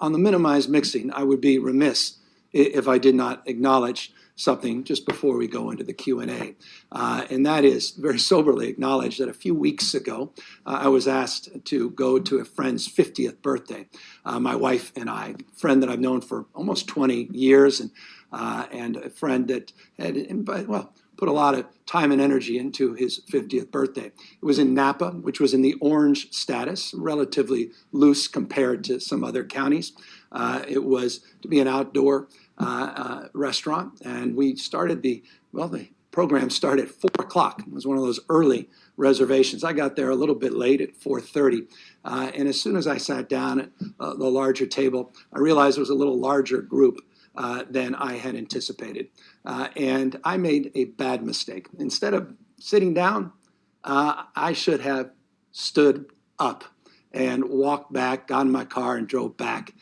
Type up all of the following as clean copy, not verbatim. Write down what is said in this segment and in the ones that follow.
on the minimized mixing, I would be remiss if I did not acknowledge something just before we go into the Q&A. And that is very soberly acknowledge that a few weeks ago, I was asked to go to a friend's 50th birthday. My wife and I, a friend that I've known for almost 20 years, and a friend that had, put a lot of time and energy into his 50th birthday. It was in Napa, which was in the orange status, relatively loose compared to some other counties. It was to be an outdoor restaurant, and we started the program started at 4 o'clock. It was one of those early reservations. I got there a little bit late at 4:30, and as soon as I sat down at the larger table, I realized it was a little larger group than I had anticipated. And I made a bad mistake. Instead of sitting down, I should have stood up and walked back, got in my car, and drove back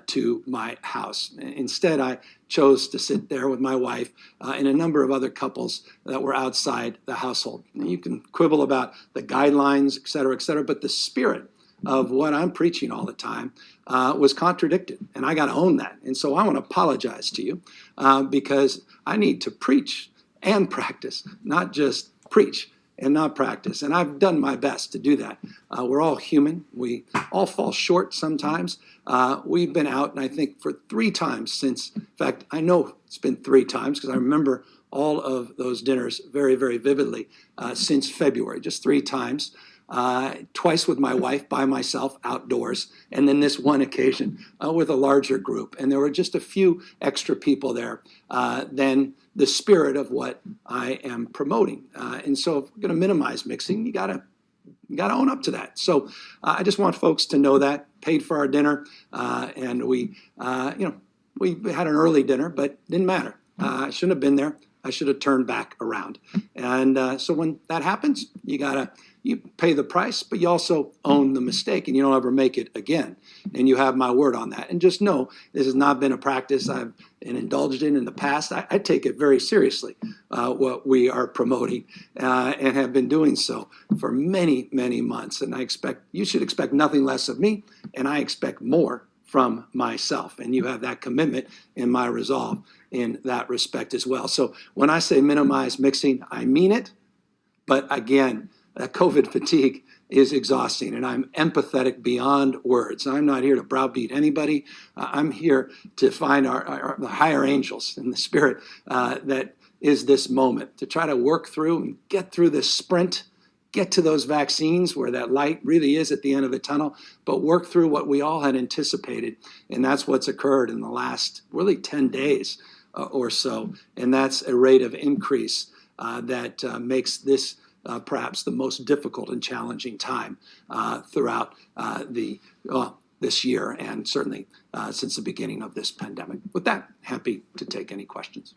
to my house. Instead, I chose to sit there with my wife and a number of other couples that were outside the household. And you can quibble about the guidelines, et cetera, but the spirit of what I'm preaching all the time was contradicted, and I got to own that. And so I want to apologize to you because I need to preach and practice, not just preach and not practice. And I've done my best to do that. We're all human. We all fall short sometimes. We've been out, and I think for 3 times since, in fact, I know it's been 3 times because I remember all of those dinners very, very vividly since February, just 3 times. Twice with my wife, by myself, outdoors, and then this one occasion with a larger group. And there were just a few extra people there than the spirit of what I am promoting. And so if we're going to minimize mixing, you gotta own up to that. So I just want folks to know that. Paid for our dinner, and we had an early dinner, but didn't matter. I shouldn't have been there. I should have turned back around. And so when that happens, you pay the price, but you also own the mistake, and you don't ever make it again. And you have my word on that. And just know this has not been a practice I've indulged in the past. I take it very seriously, what we are promoting, and have been doing so for many, many months. And you should expect nothing less of me, and I expect more from myself. And you have that commitment in my resolve in that respect as well. So when I say minimize mixing, I mean it. But again, that COVID fatigue is exhausting, and I'm empathetic beyond words. I'm not here to browbeat anybody. I'm here to find the higher angels in the spirit that is this moment, to try to work through and get through this sprint, get to those vaccines where that light really is at the end of the tunnel, but work through what we all had anticipated. And that's what's occurred in the last really 10 days or so. And that's a rate of increase that makes this perhaps the most difficult and challenging time throughout this year, and certainly since the beginning of this pandemic. With that, happy to take any questions.